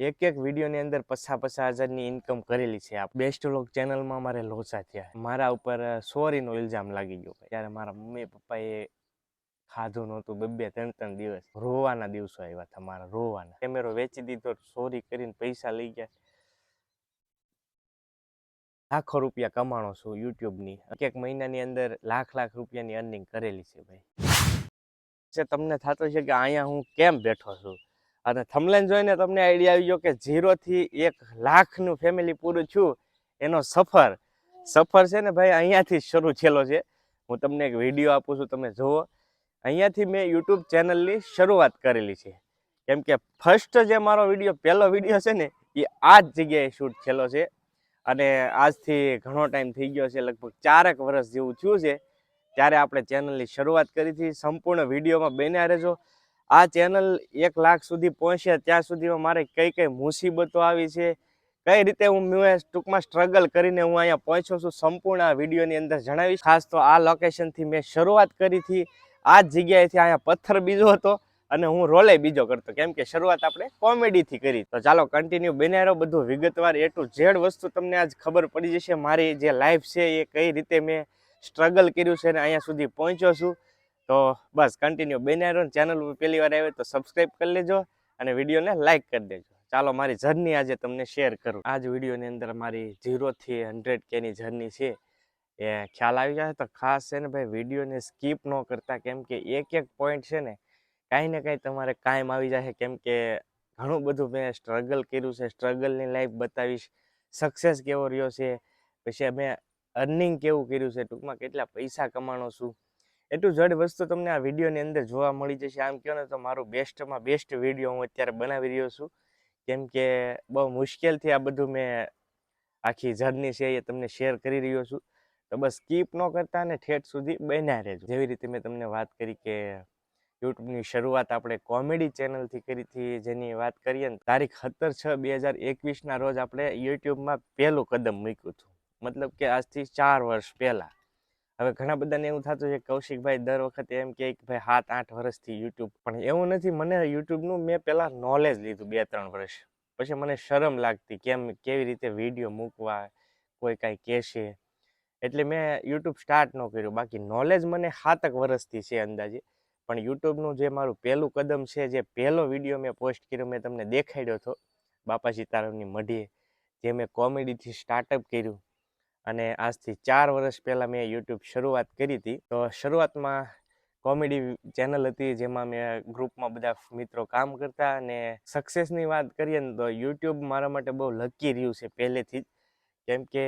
એક એક વિડીયોની અંદર 50,000ની ઇન્કમ કરેલી છે. આ બેસ્ટ વ્લોગ ચેનલમાં મારે લોચા થયા. મારા ઉપર ચોરીનો ઇલ્ઝામ લાગી ગયો. ત્યારે મારા મમ્મી પપ્પાએ ખાધું નહોતું 2-3 દિવસ. રોવાના દિવસો આવ્યા હતા મારા, રોવાના. કેમેરો વેચી દીધો, ચોરી કરીને પૈસા લઈ ગયા. લાખો રૂપિયા કમાણો છું યુટ્યુબની. એક મહિનાની અંદર લાખ રૂપિયાની અર્નિંગ કરેલી છે ભાઈ. તમને થતું છે કે અહીંયા હું કેમ બેઠો છું, અને થંબનેલ જોઈને તમને આઈડિયા આવી ગયો કે 0 થી 1 લાખનું ફેમિલી પૂરું થયું એનો સફર છે ને ભાઈ, અહીંયાથી શરૂ થયેલો છે. હું તમને એક વિડીયો આપું છું, તમે જુઓ. અહીંયાથી મેં યુટ્યુબ ચેનલની શરૂઆત કરેલી છે. કેમ કે ફર્સ્ટ જે મારો વિડીયો, પહેલો વિડીયો છે ને, એ આ જ જગ્યાએ શૂટ થયેલો છે. અને આજથી ઘણો ટાઈમ થઈ ગયો છે, લગભગ 4 વર્ષ જેવું થયું છે. ત્યારે આપણે ચેનલની શરૂઆત કરી હતી. સંપૂર્ણ વિડીયોમાં બન્યા રહેજો. આ ચેનલ 1 લાખ સુધી પહોંચ્યા ત્યાં સુધીમાં મારે કઈ મુસીબતો આવી છે, કઈ રીતે હું ટૂંકમાં સ્ટ્રગલ કરીને હું અહીંયા પહોંચ્યો છું, સંપૂર્ણ આ વિડીયોની અંદર જણાવીશ. ખાસ તો આ લોકેશનથી મેં શરૂઆત કરી હતી. આ જ જગ્યાએથી અહીંયા પથ્થર બીજો હતો અને હું રોલે બીજો કરતો, કેમ કે શરૂઆત આપણે કોમેડીથી કરી. તો ચાલો કન્ટિન્યુ બન્યા રહો, બધું વિગતવાર A to Z વસ્તુ તમને આજ ખબર પડી જશે. મારી જે લાઈફ છે એ કઈ રીતે મેં સ્ટ્રગલ કર્યું છે અને અહીંયા સુધી પહોંચ્યો છું. તો બસ કન્ટિન્યુ બન્યા રહો. ચેનલ ઉપર પહેલી વાર આવે તો સબસ્ક્રાઈબ કરી લેજો અને વિડીયોને લાઈક કરી દેજો. ચાલો મારી જર્ની આજે તમને શેર કરું. આ જ વિડીયોની અંદર મારી 0 થી 100K ની જર્ની છે એ ખ્યાલ આવી જાય તો ખાસ છે ને ભાઈ, વિડીયોને સ્કીપ ન કરતા, કેમ કે એક પોઈન્ટ છે ને કાંઈ ને કાંઈ તમારે કાયમ આવી જાય. કેમ કે ઘણું બધું મેં સ્ટ્રગલ કર્યું છે, સ્ટ્રગલની લાઈફ બતાવીશ, સક્સેસ કેવો રહ્યો છે, પછી મેં અર્નિંગ કેવું કર્યું છે, ટૂંકમાં કેટલા પૈસા કમાણો છું, એટલું જડ વસ્તુ તમને આ વિડીયોની અંદર જોવા મળી જશે. આમ કહો ને તો મારું બેસ્ટમાં બેસ્ટ વિડીયો હું અત્યારે બનાવી રહ્યો છું. કેમ કે બહુ મુશ્કેલથી આ બધું મેં આખી જર્ની છે એ તમને શેર કરી રહ્યો છું. તો બસ સ્કીપ ન કરતા ને ઠેઠ સુધી બન્યા રહેજો. જેવી રીતે મેં તમને વાત કરી કે યુટ્યુબની શરૂઆત આપણે કોમેડી ચેનલથી કરી હતી, જેની વાત કરીએ ને તારીખ 17/6/2021ના રોજ આપણે યુટ્યુબમાં પહેલું કદમ મૂક્યું હતું. મતલબ કે આજથી 4 વર્ષ પહેલાં. હવે ઘણા બધાને એવું થતું છે કૌશિકભાઈ દર વખતે એમ કે ભાઈ 7-8 વર્ષથી યુટ્યુબ, પણ એવું નથી. મને યુટ્યુબનું મેં પહેલાં નોલેજ લીધું 2-3 વર્ષ પછી. મને શરમ લાગતી કેવી રીતે વિડીયો મૂકવા, કોઈ કાંઈ કહેશે, એટલે મેં યુટ્યુબ સ્ટાર્ટ ન કર્યું. બાકી નોલેજ મને 7 વર્ષથી છે અંદાજે. પણ યુટ્યુબનું જે મારું પહેલું કદમ છે, જે પહેલો વિડીયો મેં પોસ્ટ કર્યો, મેં તમને દેખાડ્યો હતો બાપા સીતારામની મઢીએ, જે મેં કોમેડીથી સ્ટાર્ટઅપ કર્યું. અને આજથી 4 વર્ષ પહેલાં મેં યુટ્યુબ શરૂઆત કરી હતી. તો શરૂઆતમાં કોમેડી ચેનલ હતી, જેમાં મેં ગ્રુપમાં બધા મિત્રો કામ કરતા. અને સક્સેસની વાત કરીએ ને તો યુટ્યુબ મારા માટે બહુ લકી રહ્યું છે પહેલેથી જ. કેમ કે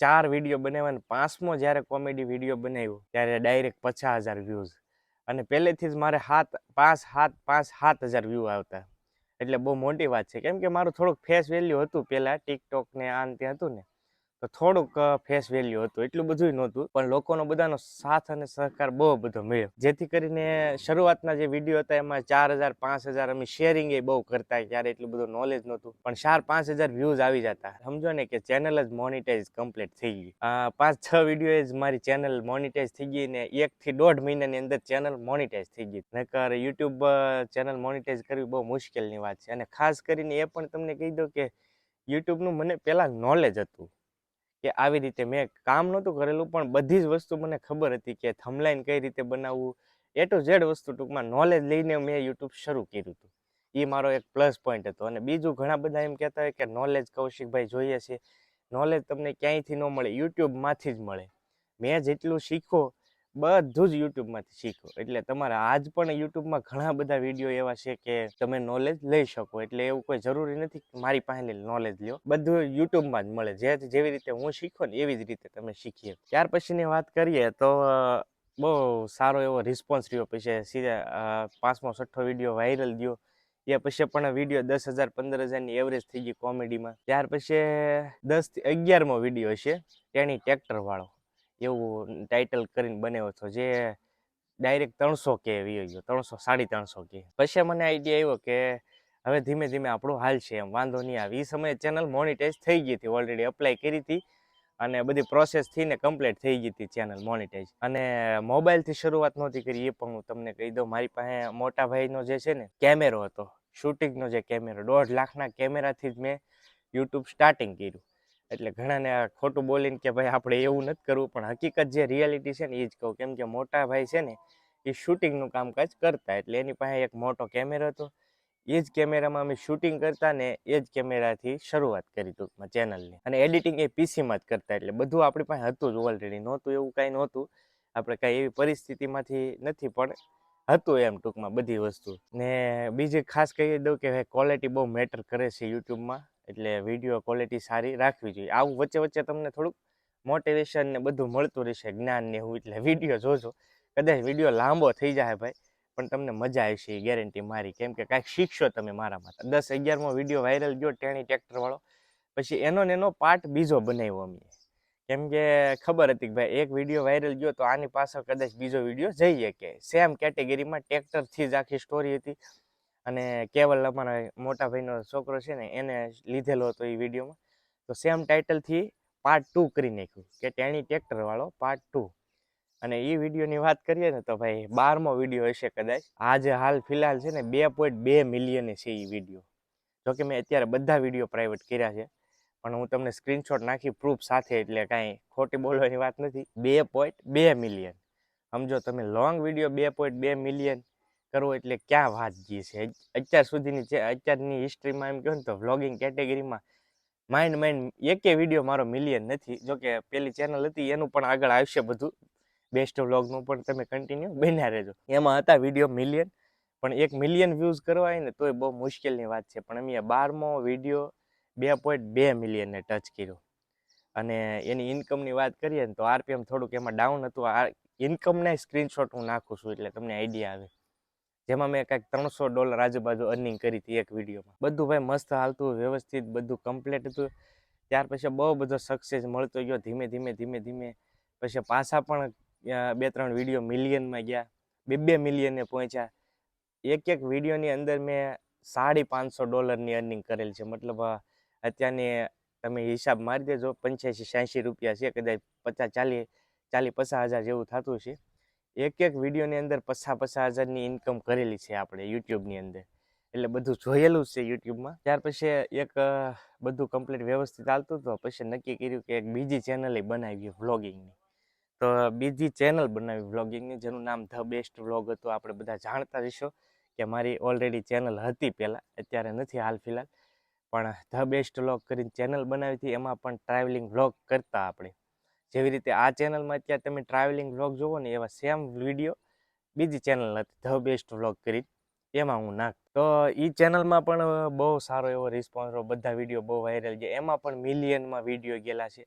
4 વિડીયો બનાવ્યા ને 5મો જ્યારે કોમેડી વિડીયો બનાવ્યો ત્યારે ડાયરેક્ટ 50,000 વ્યૂઝ. અને પહેલેથી જ મારે 7,000 વ્યૂ આવતા, એટલે બહુ મોટી વાત છે. કેમ કે મારું થોડુંક ફેસ વેલ્યુ હતું પહેલાં, ટિકટોક ને આન તે હતું ને, તો થોડુંક ફેસ વેલ્યુ હતું, એટલું બધું નહોતું. પણ લોકોનો બધાનો સાથ અને સહકાર બહુ બધો મળ્યો, જેથી કરીને શરૂઆતના જે વિડીયો હતા એમાં 4,000-5,000 અમે શેરિંગ એ બહુ કરતા. ત્યારે એટલું બધું નોલેજ નહોતું, પણ 4-5,000 વ્યૂઝ આવી જતા. સમજો ને કે ચેનલ જ મોનિટાઈઝ કમ્પ્લીટ થઈ ગઈ. 5-6 વિડીયો જ મારી ચેનલ મોનિટાઈઝ થઈ ગઈ ને 1 થી 1.5 મહિનાની અંદર ચેનલ મોનિટાઈઝ થઈ ગઈ. નકર યુટ્યુબ ચેનલ મોનિટાઈઝ કરવી બહુ મુશ્કેલની વાત છે. અને ખાસ કરીને એ પણ તમને કહી દઉં કે યુટ્યુબનું મને પહેલાં નોલેજ હતું કે આવી રીતે મેં કામ નહોતું કરેલું, પણ બધી જ વસ્તુ મને ખબર હતી કે થંબનેલ કઈ રીતે બનાવવું, A to Z વસ્તુ ટૂંકમાં નોલેજ લઈને મેં યુટ્યુબ શરૂ કર્યું હતું. એ મારો એક પ્લસ પોઈન્ટ હતો. અને બીજું, ઘણા બધા એમ કહેતા હોય કે નોલેજ કૌશિકભાઈ જોઈએ છે. નોલેજ તમને ક્યાંયથી ન મળે, યુટ્યુબમાંથી જ મળે. મેં જેટલું શીખો બધું જ યુટ્યુબમાંથી શીખો. એટલે તમારે આજ પણ યુટ્યુબમાં ઘણા બધા વિડીયો એવા છે કે તમે નોલેજ લઈ શકો. એટલે એવું કોઈ જરૂરી નથી કે મારી પાસે નોલેજ લ્યો, બધું યુટ્યુબમાં જ મળે. જેવી રીતે હું શીખો ને એવી જ રીતે તમે શીખીએ. ત્યાર પછીની વાત કરીએ તો બહુ સારો એવો રિસ્પોન્સ રહ્યો. પછી સીધા 5મો-6થો વિડીયો વાયરલ ગયો. એ પછી પણ વિડીયો 10,000-15,000ની એવરેજ થઈ ગઈ કોમેડીમાં. ત્યાર પછી 10 થી 11મો વિડીયો છે, તેની ટ્રેક્ટર વાળો, એવું ટાઇટલ કરીને બનાવ્યો હતો, જે ડાયરેક્ટ 300K વ્યૂ ગયો, 300-350K. પછી મને આઈડિયા આવ્યો કે હવે ધીમે ધીમે આપણું હાલ છે, એમ વાંધો નહીં આવે. એ સમયે ચેનલ મોનિટાઈઝ થઈ ગઈ હતી, ઓલરેડી અપ્લાય કરી હતી અને બધી પ્રોસેસ થઈને કમ્પ્લીટ થઈ ગઈ હતી ચેનલ મોનિટાઈઝ. અને મોબાઈલથી શરૂઆત નહોતી કરી, એ પણ હું તમને કહી દઉં. મારી પાસે મોટા ભાઈનો જે છે ને કેમેરો હતો, શૂટિંગનો જે કેમેરો 1.5 લાખના કેમેરાથી જ મેં યુટ્યુબ સ્ટાર્ટિંગ કર્યું. એટલે ઘણાને આ ખોટું બોલીને કે ભાઈ આપણે એવું નથી કરવું, પણ હકીકત જે રિયાલિટી છે ને એ જ કહું. કેમ કે મોટા ભાઈ છે ને એ શૂટિંગનું કામકાજ કરતા, એટલે એની પાસે એક મોટો કેમેરો હતો. એ જ કેમેરામાં અમે શૂટિંગ કરતા ને એ જ કેમેરાથી શરૂઆત કરી ટૂંકમાં ચેનલની. અને એડિટિંગ એ પીસીમાં જ કરતા, એટલે બધું આપણી પાસે હતું જ ઓલરેડી. નહોતું એવું કાંઈ નહોતું, આપણે કાંઈ એવી પરિસ્થિતિમાંથી નથી, પણ હતું એમ ટૂંકમાં બધી વસ્તુ. ને બીજી ખાસ કહી દઉં કે ક્વોલિટી બહુ મેટર કરે છે યુટ્યુબમાં, એટલે વિડીયો ક્વોલિટી સારી રાખવી જોઈએ. આવું વચ્ચે વચ્ચે તમને થોડુંક મોટિવેશન ને બધું મળતું રહેશે, જ્ઞાન ને એવું. એટલે વિડીયો જોજો. કદાચ વિડીયો લાંબો થઈ જાય ભાઈ, પણ તમને મજા આવશે એ ગેરંટી મારી. કેમ કે કાંઈક શીખશો તમે મારામાં. 10-11મો વિડીયો વાયરલ ગયો ટેણી ટ્રેક્ટરવાળો, પછી એનો ને એનો પાર્ટ બીજો બનાવ્યો અમે. કેમ કે ખબર હતી કે ભાઈ એક વિડીયો વાયરલ ગયો તો આની પાછળ કદાચ બીજો વિડીયો જઈએ, કે સેમ કેટેગરીમાં ટ્રેક્ટરથી જ આખી સ્ટોરી હતી. અને કેવલ અમારા મોટા ભાઈનો છોકરો છે ને એને લીધેલો હતો એ વિડીયોમાં, તો સેમ ટાઇટલથી પાર્ટ 2 કરી નાખ્યું કે ટેણી ટ્રેક્ટરવાળો પાર્ટ 2. અને એ વિડીયોની વાત કરીએ ને તો ભાઈ 12મો વિડીયો હશે કદાચ. આજે હાલ ફિલહાલ છે ને 2.2 મિલિયન છે એ વિડીયો. જોકે મેં અત્યારે બધા વિડીયો પ્રાઇવેટ કર્યા છે, પણ હું તમને સ્ક્રીનશોટ નાખી પ્રૂફ સાથે, એટલે કાંઈ ખોટી બોલવાની વાત નથી. 2.2 મિલિયન સમજો તમે. લોંગ વિડીયો 2.2 મિલિયન કરવો એટલે ક્યાં વાત ગઈ છે. અત્યાર સુધીની અત્યારની હિસ્ટ્રીમાં એમ કહો ને તો વ્લોગિંગ કેટેગરીમાં માઇન્ડ એકે વિડીયો મારો મિલિયન નથી. જોકે પેલી ચેનલ હતી એનું પણ આગળ આવશે બધું, બેસ્ટ વ્લોગનું પણ તમે કન્ટિન્યુ બન્યા રહેજો. એમાં હતા વિડીયો મિલિયન, પણ 1 મિલિયન વ્યૂઝ કરવા હોય ને તોય બહુ મુશ્કેલની વાત છે. પણ અમે 12મો વિડીયો 2.2 મિલિયનને ટચ કર્યો. અને એની ઇન્કમની વાત કરીએ ને તો આરપીએમ થોડુંક એમાં ડાઉન હતું. આ ઇન્કમના સ્ક્રીનશોટ હું નાખું છું એટલે તમને આઈડિયા આવે. જેમાં મેં કંઈક $300 આજુબાજુ અર્નિંગ કરી હતી એક વિડીયોમાં. બધું ભાઈ મસ્ત હાલતું, વ્યવસ્થિત, બધું કમ્પ્લીટ હતું. ત્યાર પછી બહુ બધો સક્સેસ મળતો ગયો ધીમે ધીમે. પછી પાછા પણ 2-3 વિડીયો મિલિયનમાં ગયા, 2 મિલિયને પહોંચ્યા. એક વિડીયોની અંદર મેં $550ની અર્નિંગ કરેલ છે. મતલબ અત્યારની તમે હિસાબ મારી દેજો, 85-86 રૂપિયા છે, કદાચ 50 હજાર જેવું થતું છે. એક વિડીયોની અંદર 50 હજારની ઇન્કમ કરેલી છે આપણે યુટ્યુબની અંદર. એટલે બધું જોયેલું જ છે યુટ્યુબમાં. ત્યાર પછી એક બધું કમ્પ્લીટ વ્યવસ્થિત ચાલતું હતું. પછી નક્કી કર્યું કે એક બીજી ચેનલ બનાવી વ્લોગિંગની. તો બીજી ચેનલ બનાવી વ્લોગિંગની, જેનું નામ ધ બેસ્ટ વ્લોગ હતું. આપણે બધા જાણતા રહીશો કે મારી ઓલરેડી ચેનલ હતી પહેલાં, અત્યારે નથી હાલ ફિલહાલ. પણ ધ બેસ્ટ વ્લોગ કરીને ચેનલ બનાવી હતી. એમાં પણ ટ્રાવેલિંગ વ્લોગ કરતા આપણે. જેવી રીતે આ ચેનલમાં અત્યારે તમે ટ્રાવેલિંગ વ્લોગ જોવો ને, એવા સેમ વિડીયો બીજી ચેનલ હતી ધ બેસ્ટ વ્લોગ કરી, એમાં હું નાખ. તો એ ચેનલમાં પણ બહુ સારો એવો રિસ્પોન્સ, બધા વિડીયો બહુ વાયરલ ગયા. એમાં પણ મિલિયનમાં વિડીયો ગયેલા છે.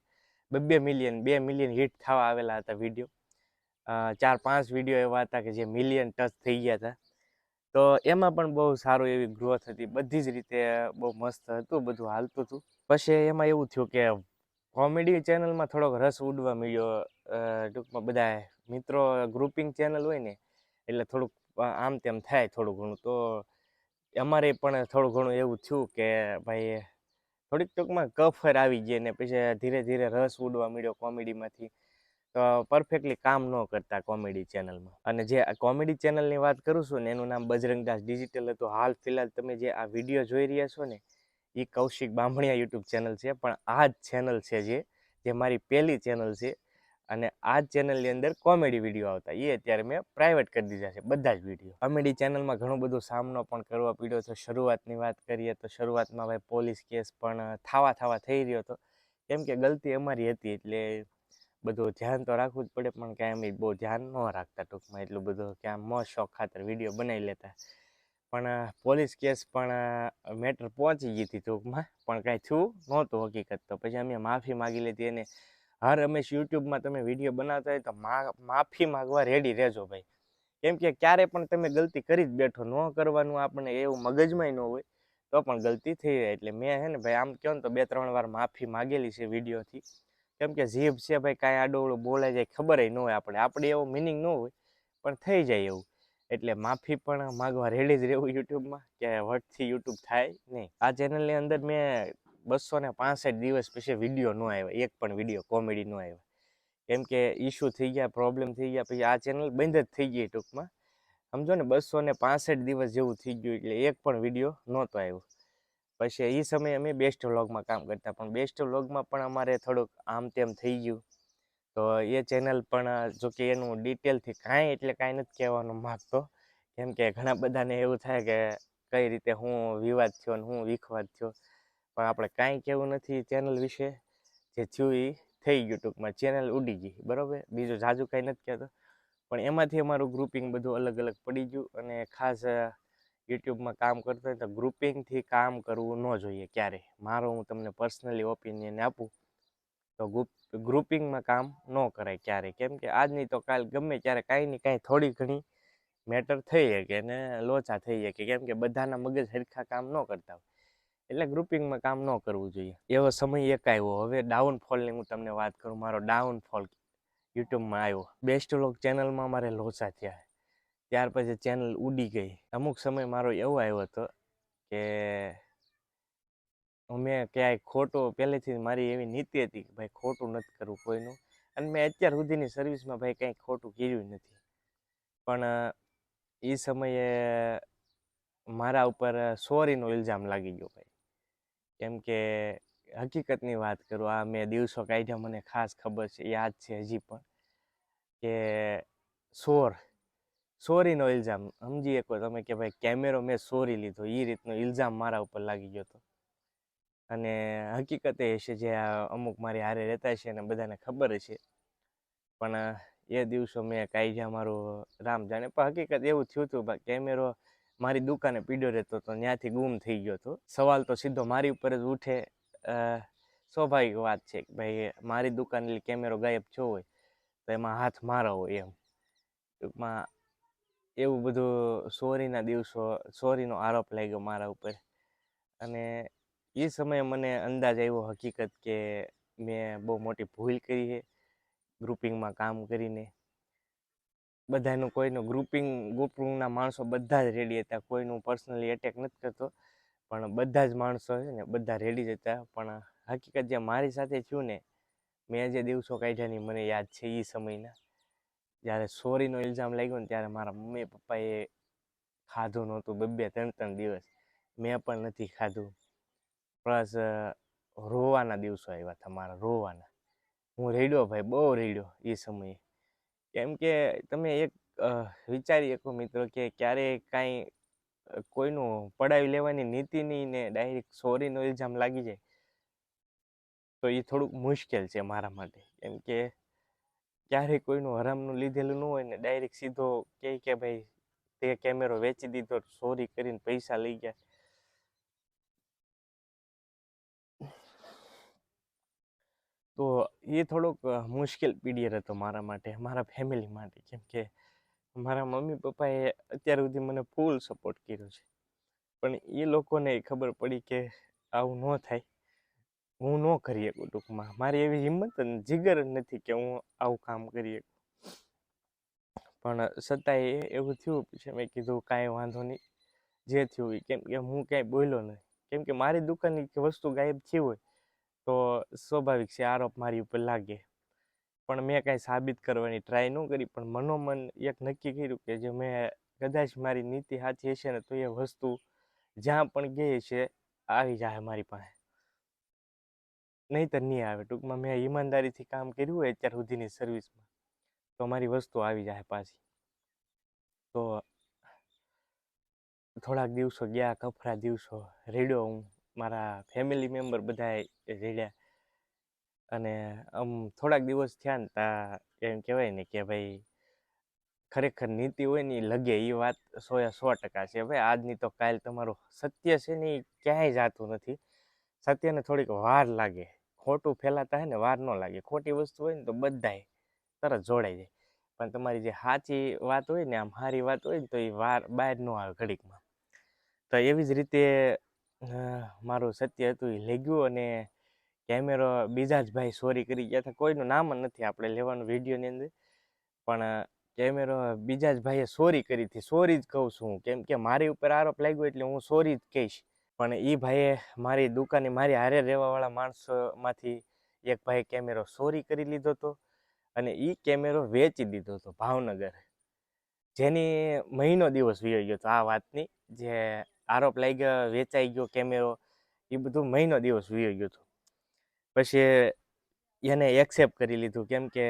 2 મિલિયન હિટ થવા આવેલા હતા વિડીયો. 4-5 વિડીયો એવા હતા કે જે મિલિયન ટચ થઈ ગયા હતા. તો એમાં પણ બહુ સારું એવી ગ્રોથ હતી. બધી જ રીતે બહુ મસ્ત હતું, બધું હાલતું હતું. પછી એમાં એવું થયું કે કોમેડી ચેનલમાં થોડોક રસ ઉડવા મળ્યો. ટૂંકમાં બધા મિત્રો ગ્રુપિંગ ચેનલ હોય ને એટલે થોડુંક આમ તેમ થાય થોડું ઘણું. તો અમારે પણ થોડું ઘણું એવું થયું કે ભાઈ થોડીક ટૂંકમાં કફર આવી ગઈ, ને પછી ધીરે ધીરે રસ ઉડવા મળ્યો કોમેડીમાંથી. તો પરફેક્ટલી કામ ન કરતા કોમેડી ચેનલમાં. અને જે આ કોમેડી ચેનલની વાત કરું છું ને, એનું નામ બજરંગદાસ ડિજિટલ હતું. હાલ ફિલહાલ તમે જે આ વિડીયો જોઈ રહ્યા છો ને, એ કૌશિક બામણિયા યુટ્યુબ ચેનલ છે. પણ આ જ ચેનલ છે જે મારી પહેલી ચેનલ છે. અને આ જ ચેનલની અંદર કોમેડી વિડીયો આવતા, એ અત્યારે મેં પ્રાઇવેટ કરી દીધા છે બધા જ વિડીયો. કોમેડી ચેનલમાં ઘણો બધો સામનો પણ કરવા પડ્યો છે. શરૂઆતની વાત કરીએ તો શરૂઆતમાં ભાઈ પોલીસ કેસ પણ થવા થઈ રહ્યો હતો. કેમ કે ગલતી અમારી હતી, એટલે બધું ધ્યાન તો રાખવું જ પડે. પણ કાંઈ અમે બહુ ધ્યાન ન રાખતા ટૂંકમાં, એટલું બધું કે આમ શોખ ખાતર વિડીયો બનાવી લેતા. પણ પોલીસ કેસ પણ મેટર પહોંચી ગઈ હતી ટૂંકમાં, પણ કાંઈ થયું નહોતું હકીકત. તો પછી અમે માફી માગી લીધી. અને હર હંમેશ યુટ્યુબમાં તમે વિડીયો બનાવતા હોય તો માફી માગવા રેડી રહેજો ભાઈ. કેમ કે ક્યારે પણ તમે ગલતી કરી જ બેઠો, ન કરવાનું આપણને એવું મગજમાંય ન હોય તો પણ ગલતી થઈ જાય. એટલે મેં છે ને ભાઈ આમ કહો ને તો 2-3 વાર માફી માગેલી છે વિડીયોથી. કેમ કે જીભ છે ભાઈ, કાંઈ આડોવડું બોલાઈ જાય ખબર ન હોય આપણે એવો મિનિંગ ન હોય, પણ થઈ જાય એવું. એટલે માફી પણ માગવા રેડી જ રહેવું યુટ્યુબમાં, કે વટથી યુટ્યુબ થાય નહીં. આ ચેનલની અંદર મેં 265 દિવસ પછી વિડીયો ન આવ્યા, એક પણ વિડીયો કોમેડી ન આવ્યા. કેમ કે ઇશ્યુ થઈ ગયા, પ્રોબ્લેમ થઈ ગયા, પછી આ ચેનલ બંધ જ થઈ ગઈ ટૂંકમાં. સમજો ને 265 દિવસ જેવું થઈ ગયું, એટલે એક પણ વિડીયો નહોતો આવ્યો. પછી એ સમયે અમે બેસ્ટ વ્લોગમાં કામ કરતા, પણ બેસ્ટ વ્લોગમાં પણ અમારે થોડુંક આમ તેમ થઈ ગયું. તો એ ચેનલ પણ જોકે એનું ડિટેલથી કાંઈ એટલે કાંઈ નથી કહેવાનું માગતો, કેમ કે ઘણા બધાને એવું થાય કે કઈ રીતે હું વિવાદ થયો ને હું વિખવાદ થયો, પણ આપણે કાંઈ કહેવું નથી ચેનલ વિશે. જે થયું એ થઈ ગયું, ટૂંકમાં ચેનલ ઉડી ગઈ, બરાબર. બીજું જાજુ કાંઈ નથી કહેતો, પણ એમાંથી અમારું ગ્રુપિંગ બધું અલગ અલગ પડી ગયું. અને ખાસ યુટ્યુબમાં કામ કરતો હોય તો ગ્રુપિંગથી કામ કરવું ન જોઈએ ક્યારે. મારો હું તમને પર્સનલી ઓપિનિયન આપું તો ગ્રુપિંગમાં કામ ન કરાય ક્યારે, કેમ કે આજ નહીં તો કાલ ગમે ત્યારે કાંઈ ને કાંઈ થોડી ઘણી મેટર થઈ શકે ને લોચા થઈ શકે, કેમ કે બધાના મગજ સરખા કામ ન કરતા હોય, એટલે ગ્રુપિંગમાં કામ ન કરવું જોઈએ. એવો સમય એક આવ્યો. હવે ડાઉનફોલની હું તમને વાત કરું, મારો ડાઉનફોલ યુટ્યુબમાં આવ્યો. બેસ્ટ વ્લોગ ચેનલમાં મારે લોચા થયા, ત્યાર પછી ચેનલ ઉડી ગઈ. અમુક સમય મારો એવો આવ્યો હતો કે મેં ક્યાંય ખોટું, પહેલેથી મારી એવી નીતિ હતી કે ભાઈ ખોટું નથી કરવું કોઈનું, અને મેં અત્યાર સુધીની સર્વિસમાં ભાઈ કંઈ ખોટું કર્યું નથી. પણ એ સમયે મારા ઉપર ચોરીનો ઇલ્ઝામ લાગી ગયો ભાઈ, કેમ કે હકીકતની વાત કરું, આ મેં દિવસો કાઢ્યા, મને ખાસ ખબર છે, યાદ છે હજી પણ, કે ચોરીનો ઇલ્ઝામ સમજી શકો તમે, કે ભાઈ કેમેરો મેં ચોરી લીધો, એ રીતનો ઇલ્ઝામ મારા ઉપર લાગી ગયો હતો. અને હકીકત એ છે, જે અમુક મારી હારે રહેતા છે અને બધાને ખબર છે, પણ એ દિવસો મેં કાઢ્યા, મારું રામ જાણે. પણ હકીકત એવું થયું હતું, કેમેરો મારી દુકાને પીડ્યો રહેતો તો ત્યાંથી ગુમ થઈ ગયો હતો. સવાલ તો સીધો મારી ઉપર જ ઉઠે. સ્વાભાવિક વાત છે કે ભાઈ મારી દુકાન કેમેરો ગાયબ થયો હોય તો એમાં હાથ મારો હોય, એમ ટૂંકમાં એવું બધું ચોરીના દિવસો, ચોરીનો આરોપ લાગ્યો મારા ઉપર. અને એ સમયે મને અંદાજ આવ્યો હકીકત કે મેં બહુ મોટી ભૂલ કરી છે ગ્રુપિંગમાં કામ કરીને. બધાનું કોઈનું ગ્રુપિંગના માણસો બધા જ રેડી હતા, કોઈનું પર્સનલી એટેક નથી કરતો, પણ બધા જ માણસો છે ને બધા રેડી જ હતા. પણ હકીકત જે મારી સાથે થયું ને, મેં જે દિવસો કાઢ્યા ની મને યાદ છે, એ સમયના જ્યારે ચોરીનો ઇલ્ઝામ લાગ્યો ને, ત્યારે મારા મમ્મી પપ્પાએ ખાધું નહોતું 2-3 દિવસ, મેં પણ નથી ખાધું. પ્લસ રોવાના દિવસો આવ્યા હતા મારા, રોવાના. હું રેડ્યો ભાઈ, બહુ રેડ્યો એ સમયે. કેમ કે તમે એક વિચારી શકો મિત્રો, કે ક્યારે કાંઈ કોઈનું પડાવી લેવાની નીતિ નહીં ને ડાયરેક્ટ ચોરીનો ઇલ્ઝામ લાગી જાય તો એ થોડુંક મુશ્કેલ છે મારા માટે. કેમ કે ક્યારેય કોઈનું હરામનું લીધેલું ન હોય ને ડાયરેક્ટ સીધો કે ભાઈ તે કેમેરો વેચી દીધો, ચોરી કરીને પૈસા લઈ ગયા, તો એ થોડોક મુશ્કેલ પીરિયડ હતો મારા માટે, મારા ફેમિલી માટે. કેમ કે મારા મમ્મી પપ્પાએ અત્યાર સુધી મને ફૂલ સપોર્ટ કર્યો છે, પણ એ લોકોને ખબર પડી કે આવું ન થાય, હું ન કરી શકું. ટૂંકમાં મારી એવી હિંમત અને જીગર જ નથી કે હું આવું કામ કરી શકું. પણ છતાંય એવું થયું. પછી મેં કીધું કાંઈ વાંધો નહીં, જે થયું એ. કેમ કે હું કાંઈ બોલ્યો નહીં, કેમ કે મારી દુકાનની વસ્તુ ગાયબ થઈ હોય તો સ્વાભાવિક છે આરોપ મારી ઉપર લાગે. પણ મેં કાંઈ સાબિત કરવાની ટ્રાય ન કરી, પણ મનોમન એક નક્કી કર્યું કે જે મેં કદાચ મારી નીતિ સાચી હશે ને તો એ વસ્તુ જ્યાં પણ ગઈ છે આવી જાય મારી પાસે, નહીંતર નહીં આવે. ટૂંકમાં મેં ઈમાનદારીથી કામ કર્યું હોય અત્યાર સુધીની સર્વિસમાં તો મારી વસ્તુ આવી જાય પાછી. તો થોડાક દિવસો ગયા, કફરા દિવસો, રેડ્યો હું, મારા ફેમિલી મેમ્બર બધા રેડ્યા. અને થોડાક દિવસ થયા ને તા એમ કહેવાય ને કે ભાઈ ખરેખર નીતિ હોય ને એ લગે, એ વાત 100% છે ભાઈ. આજની તો કાલ તમારું સત્ય છે ને એ ક્યાંય જાતું નથી. સત્યને થોડીક વાર લાગે, ખોટું ફેલાતા હે ને વાર ન લાગે. ખોટી વસ્તુ હોય ને તો બધાય તરત જોડાઈ જાય, પણ તમારી જે સાચી વાત હોય ને, આમ સારી વાત હોય ને, તો એ વાર બહાર ન આવે ઘડીકમાં. તો એવી જ રીતે મારું સત્ય હતું એ લઈ અને કેમેરો બીજા જ ભાઈ ચોરી કરી ગયા હતા. કોઈનું નામ જ નથી આપણે લેવાનું વિડીયોની અંદર, પણ કેમેરો બીજા જ ભાઈએ ચોરી કરી હતી. ચોરી જ કહું છું હું, કેમ કે મારી ઉપર આરોપ લાગ્યો એટલે હું ચોરી જ કહીશ. પણ એ ભાઈએ મારી દુકાને મારી હારે રહેવાવાળા માણસોમાંથી એક ભાઈ કેમેરો ચોરી કરી લીધો હતો અને એ કેમેરો વેચી દીધો હતો ભાવનગર. જેની મહિનો દિવસ વયો ગયો હતો આ વાતની, જે આરોપ લાગ્યો વેચાઈ ગયો કેમેરો, એ બધું મહિનો દિવસ વયો ગયો હતો. પછી એને એક્સેપ્ટ કરી લીધું, કેમ કે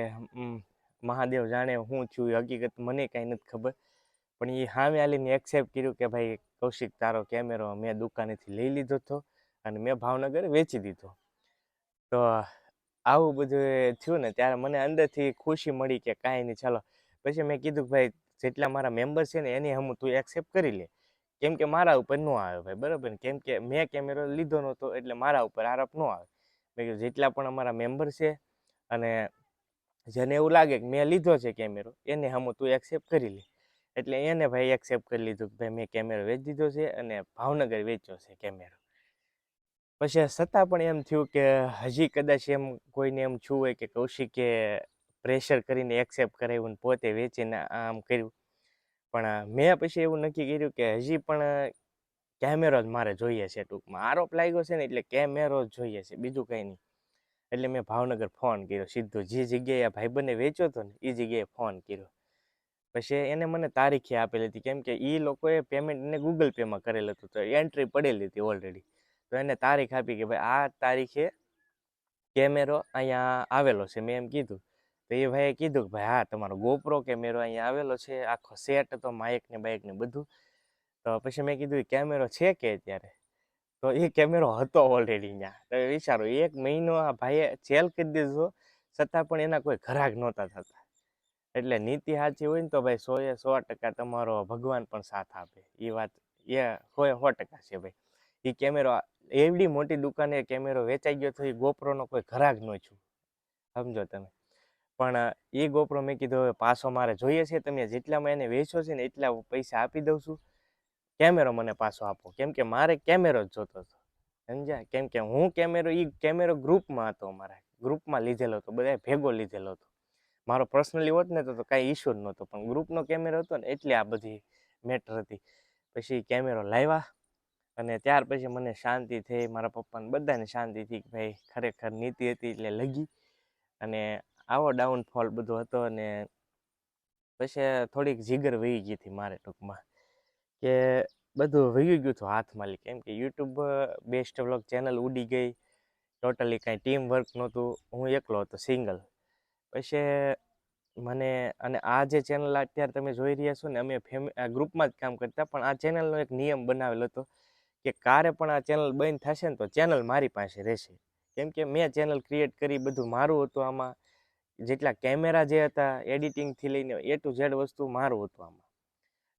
મહાદેવ જાણે હું છું એ હકીકત મને કાંઈ નથી ખબર, પણ એ સામે આલીને એક્સેપ્ટ કર્યું કે ભાઈ કૌશિક તારો કેમેરો મેં દુકાનેથી લઈ લીધો હતો અને મેં ભાવનગર વેચી દીધો. તો આવું બધું થયું ને ત્યારે મને અંદરથી ખુશી મળી કે કાંઈ નહીં, ચાલો. પછી મેં કીધું ભાઈ જેટલા મારા મેમ્બર છે ને એની હમ તું એક્સેપ્ટ કરી લે, કેમ કે મારા ઉપર ન આવે ભાઈ, બરાબર ને, કેમ કે મેં કેમેરો લીધો નહોતો એટલે મારા ઉપર આરોપ ન આવે. મેં કીધું જેટલા પણ અમારા મેમ્બર છે અને જેને એવું લાગે કે મેં લીધો છે કેમેરો એને હમ તું એક્સેપ્ટ કરી લે. એટલે એને ભાઈ એક્સેપ્ટ કરી લીધું કે ભાઈ મેં કેમેરો વેચી દીધો છે અને ભાવનગર વેચ્યો છે કેમેરો. પછી છતાં પણ એમ થયું કે હજી કદાચ એમ કોઈને એમ થયું હોય કે કૌશિકે પ્રેશર કરીને એક્સેપ્ટ કરાવ્યું ને પોતે વેચીને આમ કર્યું, પણ મેં પછી એવું નક્કી કર્યું કે હજી પણ કેમેરો જ મારે જોઈએ છે. ટૂંકમાં આરોપ લાગ્યો છે ને એટલે કેમેરો જ જોઈએ છે, બીજું કંઈ નહીં. એટલે મેં ભાવનગર ફોન કર્યો સીધો, જે જગ્યાએ ભાઈબંધને વેચ્યો હતો ને એ જગ્યાએ ફોન કર્યો. પછી એને મને તારીખે આપેલી હતી, કેમ કે એ લોકોએ પેમેન્ટ એને ગૂગલ પેમાં કરેલું હતું, તો એન્ટ્રી પડેલી હતી ઓલરેડી. તો એને તારીખ આપી કે ભાઈ આ તારીખે કેમેરો અહીંયા આવેલો છે. મેં એમ કીધું તો એ ભાઈએ કીધું કે ભાઈ હા તમારો ગોપ્રો કેમેરો અહીંયા આવેલો છે, આખો સેટ હતો, માઇક ને બાઇક ને બધું. તો પછી મેં કીધું કેમેરો છે કે અત્યારે, તો એ કેમેરો હતો ઓલરેડી ત્યાં. તો વિચારો 1 મહિનો આ ભાઈએ સેલ કરી દીધો, છતાં પણ એના કોઈ ઘરાક નહોતા થતા. એટલે નીતિ સાચી હોય ને તો ભાઈ 100% તમારો ભગવાન પણ સાથ આપે, એ વાત એ 100% છે ભાઈ. એ કેમેરો એવડી મોટી દુકાને કેમેરો વેચાઈ ગયો તો એ ગોપ્રોનો કોઈ ઘરાક ન છું, સમજો તમે. પણ એ ગોપ્રો મેં કીધું હવે પાછો મારે જોઈએ છે, તમે જેટલામાં એને વેચો છે ને એટલા પૈસા આપી દઉં છું, કેમેરો મને પાછો આપો, કેમ કે મારે કેમેરો જ જોતો હતો, સમજ્યા. કેમ કે હું કેમેરો ગ્રુપમાં હતો, અમારા ગ્રુપમાં લીધેલો હતો, બધા ભેગો લીધેલો હતો. મારો પર્સનલી હોત ને તો કાંઈ ઇશ્યુ જ નહોતો, પણ ગ્રુપનો કેમેરો હતો ને એટલે આ બધી મેટર હતી. પછી કેમેરો લાવ્યા અને ત્યાર પછી મને શાંતિ થઈ, મારા પપ્પાને બધાને શાંતિ થઈ કે ભાઈ ખરેખર નીતિ હતી એટલે લગી. અને આવો ડાઉનફોલ બધો હતો. અને પછી થોડીક જીગર વહી ગઈ હતી મારે, ટૂંકમાં કે બધું વહી ગયું હતું હાથમાં. કેમ કે યુટ્યુબ બેસ્ટ વ્લોગ ચેનલ ઉડી ગઈ, ટોટલી કાંઈ ટીમ વર્ક નહોતું, હું એકલો હતો સિંગલ. પછી મને અને આ જે ચેનલ અત્યારે તમે જોઈ રહ્યા છો ને, અમે ગ્રુપમાં જ કામ કરતા, પણ આ ચેનલનો એક નિયમ બનાવેલો હતો કે કારે પણ આ ચેનલ બંધ થશે ને તો ચેનલ મારી પાસે રહેશે. કેમ કે મેં ચેનલ ક્રિએટ કરી, બધું મારું હતું આમાં. જેટલા કેમેરા જે હતા, એડિટિંગથી લઈને A to Z વસ્તુ મારું હતું આમાં.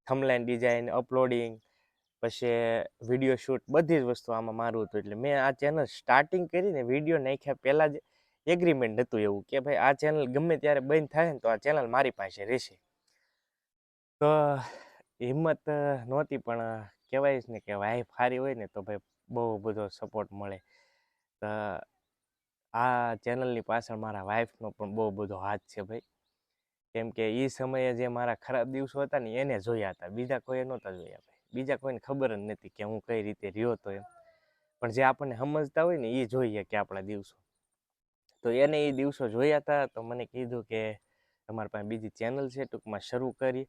થંબનેલ ડિઝાઇન, અપલોડિંગ, પછી વિડીયો શૂટ, બધી જ વસ્તુ આમાં મારું હતું. એટલે મેં આ ચેનલ સ્ટાર્ટિંગ કરીને વિડીયો નાખ્યા પહેલાં જ એગ્રીમેન્ટ હતું એવું કે ભાઈ આ ચેનલ ગમે ત્યારે બંધ થાય ને તો આ ચેનલ મારી પાસે રહેશે. તો હિંમત નહોતી, પણ કહેવાય ને કે વાઈફ સારી હોય ને તો ભાઈ બહુ બધો સપોર્ટ મળે. તો આ ચેનલની પાછળ મારા વાઈફનો પણ બહુ બધો હાથ છે ભાઈ. કેમ કે એ સમયે જે મારા ખરાબ દિવસો હતા ને એને જોયા હતા, બીજા કોઈએ નહોતા જોયા ભાઈ. બીજા કોઈને ખબર જ નથી કે હું કઈ રીતે રહ્યો હતો એમ, પણ જે આપણને સમજતા હોય ને એ જોઈએ કે આપણા દિવસો. તો એને એ દિવસો જોયા હતા, તો મને કીધું કે તમારી પાસે બીજી ચેનલ છે, ટૂંકમાં શરૂ કરી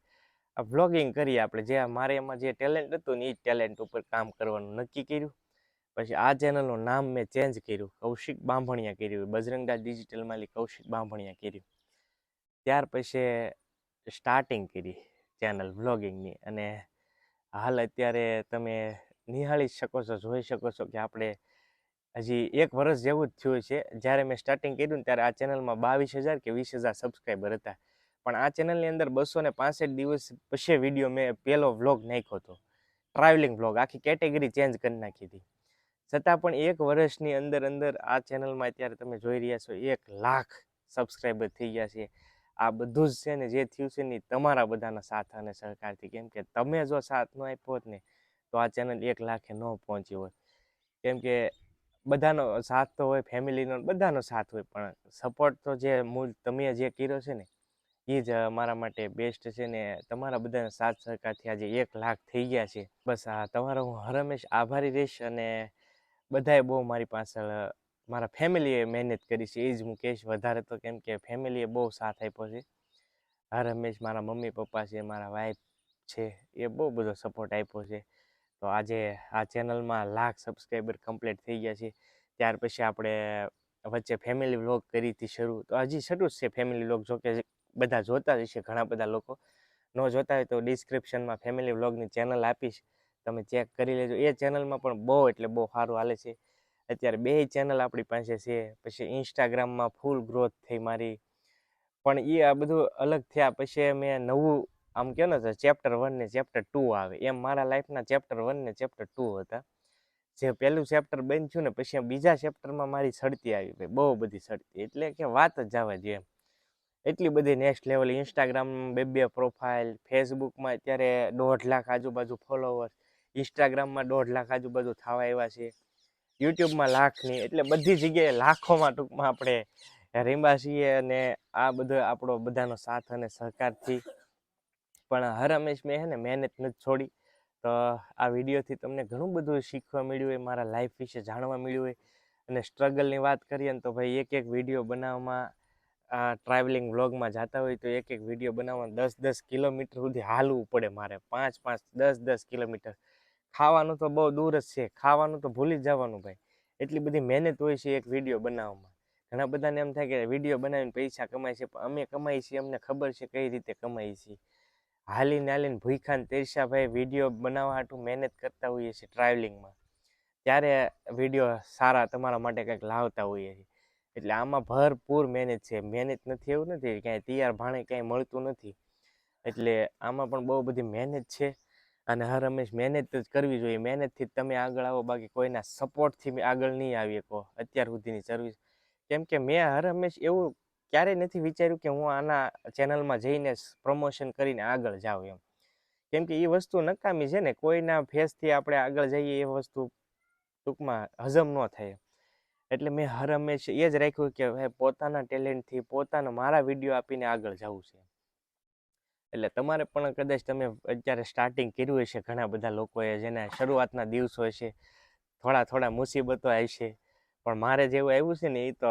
આ વ્લોગિંગ કરીએ આપણે. જે મારે એમાં જે ટેલેન્ટ હતું ને એ ટેલેન્ટ ઉપર કામ કરવાનું નક્કી કર્યું. પછી આ ચેનલનું નામ મેં ચેન્જ કર્યું, કૌશિક બાંભણિયા કર્યું, બજરંગદાસ ડિજિટલ માલિક કૌશિક બાંભણિયા કર્યું. ત્યાર પછી સ્ટાર્ટિંગ કરી ચેનલ વ્લોગિંગની. અને હાલ અત્યારે તમે નિહાળી શકો છો, જોઈ શકો છો કે આપણે હજી 1 વર્ષ જેવું જ થયું છે. જ્યારે મેં સ્ટાર્ટિંગ કર્યું ને ત્યારે આ ચેનલમાં 22,000 કે 20,000 સબસ્ક્રાઈબર હતા. પણ આ ચેનલની અંદર 265 દિવસ પછી વિડીયો મેં પહેલો વ્લોગ નાખ્યો હતો, ટ્રાવેલિંગ વ્લોગ. આખી કેટેગરી ચેન્જ કરી નાખી હતી. છતાં પણ 1 વર્ષની અંદર આ ચેનલમાં અત્યારે તમે જોઈ રહ્યા છો 1 લાખ સબસ્ક્રાઈબર થઈ ગયા છે. આ બધું જ છે ને જે થયું છે ને તમારા બધાના સાથ અને સહકારથી. કેમ કે તમે જો સાથ ન આપ્યો હોત ને તો આ ચેનલ 1 લાખે ન પહોંચી હોત. કેમ કે બધાનો સાથ તો હોય, ફેમિલીનો બધાનો સાથ હોય, પણ સપોર્ટ તો જે મૂળ તમે જે કર્યો છે ને એ જ મારા માટે બેસ્ટ છે. ને તમારા બધાના સાથ સહકારથી આજે 1 લાખ થઈ ગયા છે. બસ આ તમારો હું હરમેશ આભારી રહીશ. અને બધાએ બહુ મારી પાછળ, મારા ફેમિલીએ મહેનત કરી છે એ જ હું કહીશ વધારે તો, કેમ કે ફેમિલીએ બહુ સાથ આપ્યો છે. રમેશ, મારા મમ્મી પપ્પા છે, મારા વાઈફ છે, એ બહુ બધો સપોર્ટ આપ્યો છે. તો આજે આ ચેનલમાં 1,00,000 સબસ્ક્રાઈબર કમ્પ્લીટ થઈ ગયા છે. ત્યાર પછી આપણે વચ્ચે ફેમિલી વ્લોગ કરી હતી શરૂ, તો હજી શરૂ જ છે ફેમિલી વ્લોગ. જોકે બધા જોતા જ હશે, ઘણા બધા લોકો. ન જોતા હોય તો ડિસ્ક્રિપ્શનમાં ફેમિલી વ્લોગની ચેનલ આપીશ, તમે ચેક કરી લેજો. એ ચેનલમાં પણ બહુ એટલે બહુ સારું હાલે છે. અત્યારે 2 ચેનલ આપણી પાસે છે. પછી ઇન્સ્ટાગ્રામમાં ફૂલ ગ્રોથ થઈ મારી. પણ એ આ બધું અલગ થયા પછી મેં નવું આમ કહો ને તો ચેપ્ટર 1 ને ચેપ્ટર 2 આવે, એમ મારા લાઈફના ચેપ્ટર 1 ને ચેપ્ટર 2 હતા. જે પહેલું ચેપ્ટર બંધ થયું ને પછી બીજા ચેપ્ટરમાં મારી સડતી આવી ભાઈ, બહુ બધી સડતી, એટલે કે વાત જ જવા દે એમ. એટલી બધી નેક્સ્ટ લેવલ. ઇન્સ્ટાગ્રામ 2 પ્રોફાઇલ, ફેસબુકમાં અત્યારે 1.5 લાખ આજુબાજુ ફોલોવર, ઇન્સ્ટાગ્રામમાં 1.5 લાખ આજુબાજુ થવા આવ્યા છે, યુટ્યુબમાં 1,00,000ની, એટલે બધી જગ્યાએ લાખોમાં ટૂંકમાં આપણે રીંબા છીએ. અને આ બધો આપણો બધાનો સાથ અને સહકારથી પણ હરહંમેશ મેં હે ને મહેનત નથી છોડી. તો આ વિડીયોથી તમને ઘણું બધું શીખવા મળ્યું હોય, મારા લાઈફ વિશે જાણવા મળ્યું હોય. અને સ્ટ્રગલની વાત કરીએ ને તો ભાઈ એક વિડીયો બનાવવામાં, આ ટ્રાવેલિંગ વ્લોગમાં જતા હોય તો એક વિડીયો બનાવવામાં 10-10 કિલોમીટર સુધી હાલવું પડે મારે, 5-5, 10-10 કિલોમીટર. ખાવાનું તો બહુ દૂર જ છે, ખાવાનું તો ભૂલી જ જવાનું ભાઈ. એટલી બધી મહેનત હોય છે એક વિડીયો બનાવવામાં. ઘણા બધાને એમ થાય કે વિડીયો બનાવીને પૈસા કમાય છે, પણ અમે કમાઈ છીએ, અમને ખબર છે કઈ રીતે કમાઈ છીએ. હાલીને ભૂખ્યા ને તરસ્યા ભાઈ વિડીયો બનાવવા હાટું મહેનત કરતા હોઈએ છીએ ટ્રાવેલિંગમાં, ત્યારે વિડીયો સારા તમારા માટે કંઈક લાવતા હોઈએ છીએ. એટલે આમાં ભરપૂર મહેનત છે. મહેનત નથી એવું નથી, ક્યાંય તૈયાર ભાણે ક્યાંય મળતું નથી. એટલે આમાં પણ બહુ બધી મહેનત છે. અને હંમેશ મહેનત જ કરવી જોઈએ. મહેનતથી જ તમે આગળ આવો, બાકી કોઈના સપોર્ટથી આગળ નહીં આવી શકો અત્યાર સુધીની સર્વિસ. કેમ કે મેં હંમેશ એવું ક્યારેય નથી વિચાર્યું કે હું આના ચેનલમાં જઈને પ્રમોશન કરીને આગળ જાઉં એમ. કેમ કે એ વસ્તુ નકામી છે ને, કોઈના ફેસથી આપણે આગળ જઈએ એ વસ્તુ ટૂંકમાં હજમ ન થાય. એટલે મેં હંમેશ એ જ રાખ્યું કે ભાઈ પોતાના ટેલેન્ટથી પોતાના મારા વિડીયો આપીને આગળ જવું છે. એટલે તમારે પણ કદાચ તમે અત્યારે સ્ટાર્ટિંગ કર્યું હશે, ઘણા બધા લોકોએ જેના શરૂઆતના દિવસો હશે, થોડા મુસીબતો આવશે, પણ મારે જેવું આવ્યું છે ને એ તો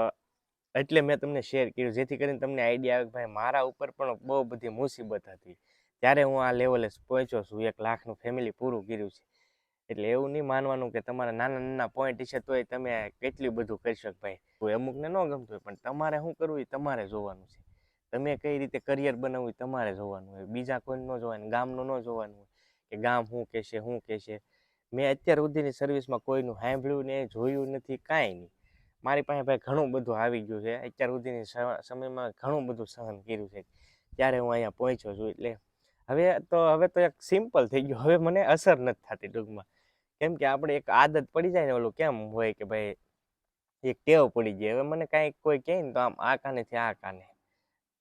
એટલે મેં તમને શેર કર્યું, જેથી કરીને તમને આઈડિયા આવે કે ભાઈ મારા ઉપર પણ બહુ બધી મુસીબત હતી, ત્યારે હું આ લેવલે પહોંચ્યો છું, 1,00,000નું ફેમિલી પૂરું કર્યું છે. એટલે એવું નહીં માનવાનું કે તમારા નાના પોઈન્ટ છે તોય તમે કેટલું બધું કરી શકો ભાઈ. કોઈ અમુકને ન ગમતું હોય, પણ તમારે શું કરવું એ તમારે જોવાનું છે. તમે કઈ રીતે કરિયર બનાવવું એ તમારે જોવાનું હોય, બીજા કોઈ ન જોવાનું, ગામનું ન જોવાનું હોય કે ગામ શું કહેશે. મેં અત્યાર સુધીની સર્વિસમાં કોઈનું સાંભળ્યું નહીં, જોયું નથી, કાંઈ નહીં. મારી પાસે ભાઈ ઘણું બધું આવી ગયું છે. અત્યાર સુધીની સમયમાં ઘણું બધું સહન કર્યું છે, ત્યારે હું અહીંયા પહોંચ્યો છું. એટલે હવે તો એક સિમ્પલ થઈ ગયું, હવે મને અસર નથી થતી ટૂંકમાં. કેમ કે આપણે એક આદત પડી જાય ને, ઓલું કેમ હોય કે ભાઈ એક ટેવ પડી જાય. હવે મને કાંઈક કોઈ કહે ને તો આમ આ કાનેથી આ કાને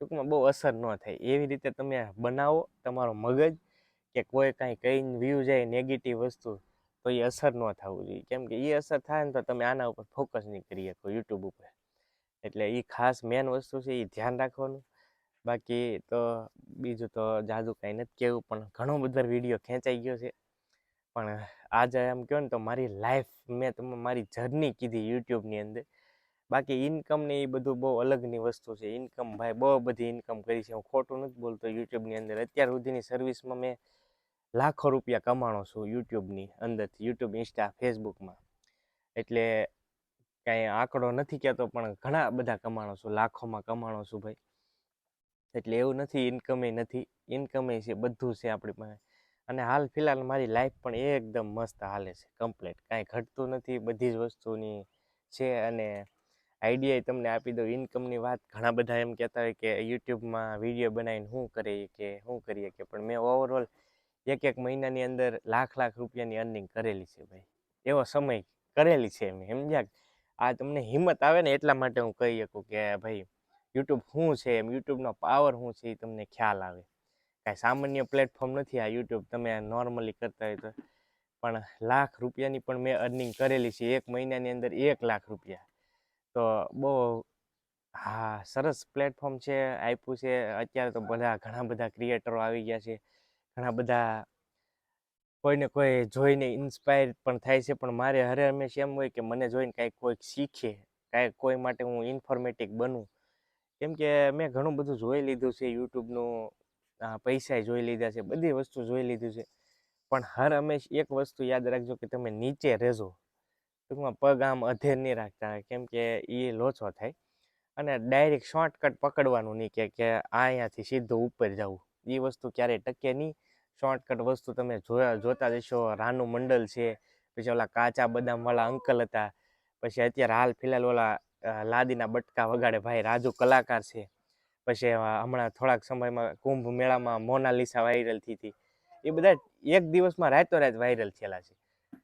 ટૂંકમાં બહુ અસર ન થાય. એવી રીતે તમે બનાવો તમારો મગજ, કે કોઈ કાંઈ કહીને વ્યૂ જાય નેગેટિવ વસ્તુ, તો એ અસર ન થવું જોઈએ. કેમ કે એ અસર થાય ને તો તમે આના ઉપર ફોકસ નહીં કરી શકો યુટ્યુબ ઉપર. એટલે એ ખાસ મેન વસ્તુ છે, એ ધ્યાન રાખવાનું. બાકી તો બીજું તો જાદુ કાંઈ નથી કહેવું, પણ ઘણો બધો વિડીયો ખેંચાઈ ગયો છે. પણ આજે એમ કહો ને તો મારી લાઈફ મેં તમે મારી જર્ની કીધી યુટ્યુબની અંદર. બાકી ઇન્કમ ને એ બધું બહુ અલગની વસ્તુ છે. ઇન્કમ ભાઈ બહુ બધી ઇન્કમ કરી છે, હું ખોટું નથી બોલતો. યુટ્યુબની અંદર અત્યાર સુધીની સર્વિસમાં મેં લાખો રૂપિયા કમાણો છું યુટ્યુબની અંદરથી, યુટ્યુબ, ઇન્સ્ટા, ફેસબુકમાં. એટલે કાંઈ આંકડો નથી કહેતો, પણ ઘણા બધા કમાણો છું, લાખોમાં કમાણો છું ભાઈ. એટલે એવું નથી ઇન્કમે નથી, ઇન્કમે છે, બધું છે આપણી પાસે. અને હાલ ફિલહાલ મારી લાઈફ પણ એકદમ મસ્ત હાલે છે, કમ્પ્લીટ, કાંઈ ઘટતું નથી, બધી જ વસ્તુની છે. અને આઈડિયા તમને આપી દઉં ઇન્કમની વાત. ઘણા બધા એમ કહેતા હોય કે યુટ્યુબમાં વિડીયો બનાવીને શું કરીએ કે, પણ મેં ઓવરઓલ એક મહિનાની અંદર લાખ રૂપિયાની અર્નિંગ કરેલી છે ભાઈ. એવો સમય કરેલી છે મેં, સમજ્યા. આ તમને હિંમત આવે ને એટલા માટે હું કહી શકું કે ભાઈ યુટ્યુબ શું છે, એમ યુટ્યુબનો પાવર શું છે એ તમને ખ્યાલ આવે. કાંઈ સામાન્ય પ્લેટફોર્મ નથી આ યુટ્યુબ, તમે નોર્મલી કરતા હોય તો. પણ લાખ રૂપિયાની પણ મેં અર્નિંગ કરેલી છે એક મહિનાની અંદર, 1,00,000 રૂપિયા. તો બહુ હા સરસ પ્લેટફોર્મ છે, આપ્યું છે. અત્યારે તો ઘણા બધા ક્રિએટરો આવી ગયા છે, ઘણા બધા કોઈને કોઈ જોઈને ઇન્સ્પાયર પણ થાય છે. પણ મારે હંમેશા એમ હોય કે મને જોઈને કાંઈક કોઈક શીખે, કાંઈક કોઈ માટે હું ઇન્ફોર્મેટિવ બનું, કેમ કે મેં ઘણું બધું જોઈ લીધું છે યુટ્યુબનું, પૈસા જોઈ લીધા છે, બધી વસ્તુ જોઈ લીધું છે, પણ હર હંમેશ એક વસ્તુ યાદ રાખજો કે તમે નીચે રહેજો. ટૂંકમાં પગ આમ અધેર નહીં રાખતા, કેમ કે એ લોચો થાય. અને ડાયરેક્ટ શોર્ટકટ પકડવાનું નહીં કે અહીંયાથી સીધું ઉપર જવું, એ વસ્તુ ક્યારેય ટકે નહીં. શોર્ટકટ વસ્તુ તમે જોતા જશો, રાનુ મંડલ છે, પછી ઓલા કાચા બદામવાળા અંકલ હતા, પછી અત્યારે હાલ ફિલહાલ ઓલા લાદીના બટકા વગાડે ભાઈ રાજુ કલાકાર છે, પછી હમણાં થોડાક સમયમાં કુંભ મેળામાં મોનાલિસા વાયરલ થઈ હતી. એ બધા એક દિવસમાં રાતોરાત વાયરલ થયેલા છે,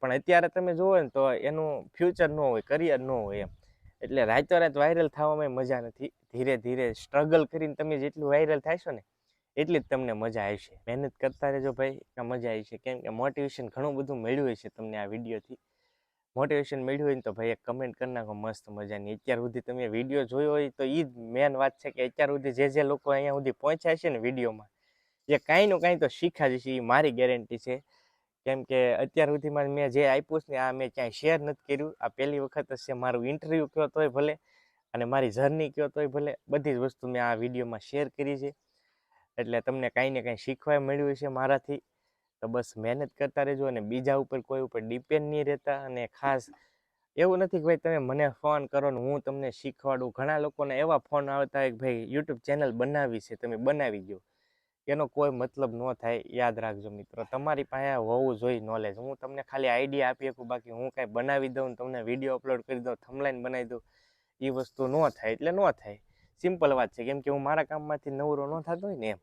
પણ અત્યારે તમે જુઓ ને તો એનું ફ્યુચર ન હોય, કરિયર ન હોય એમ. એટલે રાતોરાત વાયરલ થવામાં મજા નથી. ધીરે ધીરે સ્ટ્રગલ કરીને તમે જેટલું વાયરલ થશો ને એટલી જ તમને મજા આવશે. મહેનત કરતા રહેજો ભાઈ, મજા આવશે. કેમ કે મોટિવેશન ઘણું બધું મળ્યું હશે તમને આ વિડીયોથી. મોટિવેશન મળ્યું હોય ને તો ભાઈ એક કમેન્ટ કરી નાખો મસ્ત મજાની. અત્યાર સુધી તમે વિડીયો જોયો હોય તો એ જ મેન વાત છે કે અત્યાર સુધી જે લોકો અહીંયા સુધી પહોંચ્યા છે ને વિડીયોમાં, એ કાંઈ નું કાંઈ તો શીખ્યા જ છે, એ મારી ગેરંટી છે. કેમ કે અત્યાર સુધીમાં મેં જે આપ્યું છે ને આ મેં ક્યાંય શેર નથી કર્યું. આ પહેલી વખત જ છે. મારું ઇન્ટરવ્યૂ કહો તોય ભલે, અને મારી જર્ની કહો તોય ભલે, બધી જ વસ્તુ મેં આ વિડીયોમાં શેર કરી છે. એટલે તમને કાંઈ ને કાંઈ શીખવા મળ્યું છે મારાથી. તો બસ મહેનત કરતા રહેજો, અને બીજા ઉપર કોઈ ઉપર ડિપેન્ડ નહીં રહેતા. અને ખાસ એવું નથી કે ભાઈ તમે મને ફોન કરો ને હું તમને શીખવાડું. ઘણા લોકોને એવા ફોન આવતા હોય કે ભાઈ યુટ્યુબ ચેનલ બનાવી છે, તમે બનાવી દો. એનો કોઈ મતલબ ન થાય. યાદ રાખજો મિત્રો, તમારી પાસે હોવું જોઈએ નોલેજ. હું તમને ખાલી આઈડિયા આપી શકું, બાકી હું કાંઈ બનાવી દઉં, તમને વિડીયો અપલોડ કરી દઉં, થંબનેલ બનાવી દઉં, એ વસ્તુ ન થાય. એટલે ન થાય, સિમ્પલ વાત છે. કેમ કે હું મારા કામમાંથી નવરો ન થતો હોય ને એમ.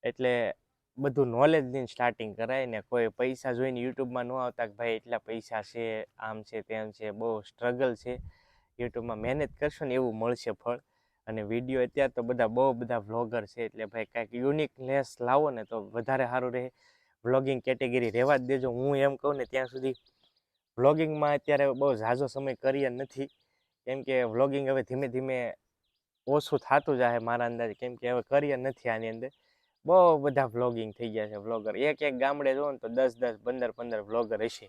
એટલે બધું નોલેજ લઈને સ્ટાર્ટિંગ કરાય ને. કોઈ પૈસા જોઈને યુટ્યુબમાં ન આવતા કે ભાઈ એટલા પૈસા છે, આમ છે તેમ છે. બહુ સ્ટ્રગલ છે યુટ્યુબમાં. મહેનત કરશો ને એવું મળશે ફળ. અને વિડીયો અત્યારે તો બહુ બધા વ્લોગર છે, એટલે ભાઈ કાંઈક યુનિકનેસ લાવો ને તો વધારે સારું રહે. વ્લોગિંગ કેટેગરી રહેવા જ દેજો. હું એમ કહું ને ત્યાં સુધી વ્લોગિંગમાં અત્યારે બહુ ઝાઝો સમય કરીએ નથી, કેમ કે વ્લોગિંગ હવે ધીમે ધીમે ઓછું થતું જાય મારા અંદાજે. કેમ કે હવે કરીએ નથી આની અંદર. બહુ બધા વ્લોગિંગ થઈ ગયા છે વ્લોગર. એક એક ગામડે જો ને તો 10-10, 15-15 વ્લોગર હશે.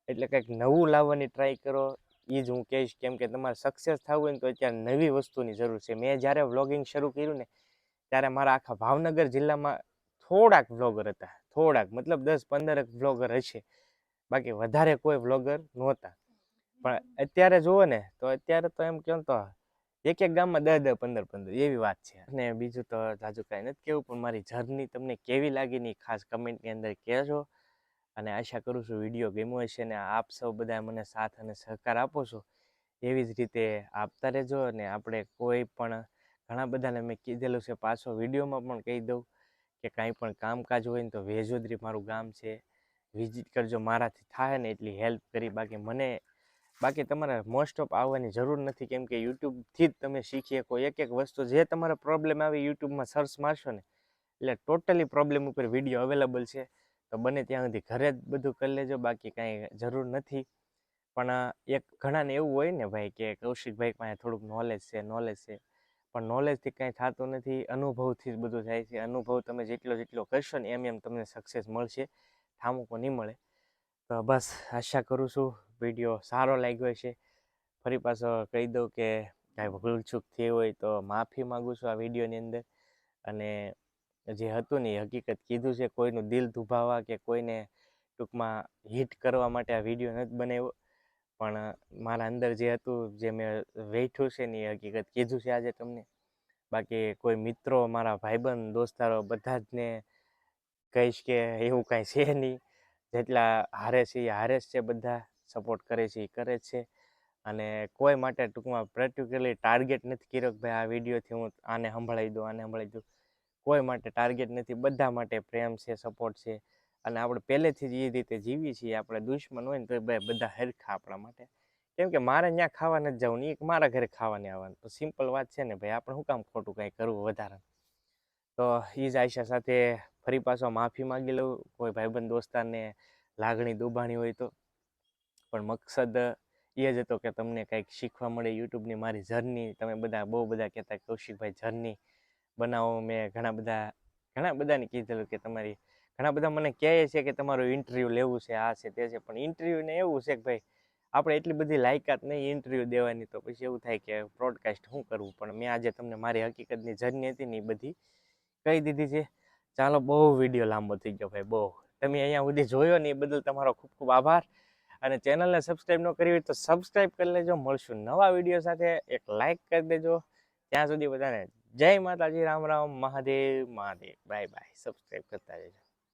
એટલે કંઈક નવું લાવવાની ટ્રાય કરો, એ જ હું કહીશ. કેમ કે તમારે સક્સેસ થવું હોય ને તો અત્યારે નવી વસ્તુની જરૂર છે. મેં જ્યારે વ્લોગિંગ શરૂ કર્યું ને ત્યારે મારા આખા ભાવનગર જિલ્લામાં થોડાક વ્લોગર હતા. થોડાક મતલબ 10-15 વ્લોગર હશે, બાકી વધારે કોઈ વ્લોગર નહોતા. પણ અત્યારે જુઓ ને તો અત્યારે તો એમ કહો તો એક એક ગામમાં 10-10, 15-15 એવી વાત છે. અને બીજું તો જાજુ કાંઈ નથી કહેવું, પણ મારી જર્ની તમને કેવી લાગી ની ખાસ કમેન્ટની અંદર કહેજો. અને આશા કરું છું વિડીયો ગમ્યો હશે ને આપ સૌ બધા મને સાથ અને સહકાર આપો છો એવી જ રીતે આપતા રહેજો. અને આપણે કોઈ પણ ઘણા બધાને મેં કીધેલું છે, પાછો વિડીયોમાં પણ કહી દઉં કે કાંઈ પણ કામકાજ હોય ને તો વેજોદરી મારું ગામ છે, વિઝિટ કરજો. મારાથી થાય ને એટલી હેલ્પ કરી. બાકી તમારે મોસ્ટ ઓફ આવવાની જરૂર નથી, કેમ કે યુટ્યુબથી જ તમે શીખી શકો એક એક વસ્તુ. જે તમારો પ્રોબ્લેમ આવે યુટ્યુબમાં સર્ચ મારશો ને એટલે ટોટલી પ્રોબ્લેમ ઉપર વિડીયો અવેલેબલ છે. તો બને ત્યાં સુધી ઘરે જ બધું કરી લેજો, બાકી કાંઈ જરૂર નથી. પણ એક ઘણાને એવું હોય ને ભાઈ કે કૌશિકભાઈ પાસે થોડુંક નોલેજ છે, પણ નોલેજથી કાંઈ થતું નથી. અનુભવથી જ બધું થાય છે. અનુભવ તમે જેટલો કરશો ને એમ એમ તમને સક્સેસ મળશે, ઠામુકો નહીં મળે. તો બસ આશા કરું છું વિડીયો સારો લાગ્યો છે. ફરી પાછો કહી દઉં કે કાંઈ ભૂલચૂક થઈ હોય તો માફી માગું છું આ વિડીયોની અંદર. અને જે હતું ને એ હકીકત કીધું છે. કોઈનું દિલ દુભાવવા કે કોઈને ટૂંકમાં હિટ કરવા માટે આ વિડીયો નથી બનાવ્યો, પણ મારા અંદર જે હતું, જે મેં વેઠ્યું છે ને એ હકીકત કીધું છે આજે તમને. બાકી કોઈ મિત્રો, મારા ભાઈબંધ દોસ્તારો બધા જ ને કહીશ કે એવું કાંઈ છે નહીં. જેટલા હારે છે એ હારે જ છે, બધા સપોર્ટ કરે છે એ કરે જ છે. અને કોઈ માટે ટૂંકમાં પર્ટિક્યુલરલી ટાર્ગેટ નથી કર્યો કે ભાઈ આ વિડીયોથી હું આને સંભળાવી દઉં. કોઈ માટે ટાર્ગેટ નથી. બધા માટે પ્રેમ છે, સપોર્ટ છે. અને આપણે પહેલેથી જ એ રીતે જીવીએ છીએ. આપણે દુશ્મન હોય ને તો ભાઈ બધા હરખા આપણા માટે. કેમ કે મારે ત્યાં ખાવા નથી જવું ને એક મારા ઘરે ખાવા નહીં આવવાનું. તો સિમ્પલ વાત છે ને ભાઈ, આપણે શું કામ ખોટું કાંઈ કરવું વધારે. તો એ જ આશા સાથે ફરી પાછો માફી માગી લઉં કોઈ ભાઈબંધ દોસ્તારને લાગણી દુભાણી હોય તો. પણ મકસદ એ જ હતો કે તમને કંઈક શીખવા મળે યુટ્યુબની મારી જર્ની. તમે બહુ બધા કહેતા કૌશિકભાઈ જર્ની બનાવો. મેં ઘણા બધાને કીધેલું કે ઘણા બધા મને કહે છે કે તમારું ઇન્ટરવ્યૂ લેવું છે, આ છે તે છે. પણ ઇન્ટરવ્યૂને એવું છે કે ભાઈ આપણે એટલી બધી લાયકાત નહીં ઇન્ટરવ્યૂ દેવાની, તો પછી એવું થાય કે પ્રોડકાસ્ટ શું કરવું. પણ મેં આજે તમને મારી હકીકતની જર્ની હતી ને એ બધી કહી દીધી છે. ચાલો, બહુ વિડીયો લાંબો થઈ ગયો ભાઈ, બહુ. તમે અહીંયા સુધી જોયો ને એ બદલ તમારો ખૂબ ખૂબ આભાર. અને ચેનલને સબસ્ક્રાઈબ ન કરી હોય તો સબસ્ક્રાઈબ કરી લેજો. મળશું નવા વિડીયો સાથે. એક લાઈક કરી દેજો. ત્યાં સુધી બધાને જય માતાજી, Ram Ram, Mahadev Mahadev, bye bye. Subscribe કરતા રહેજો.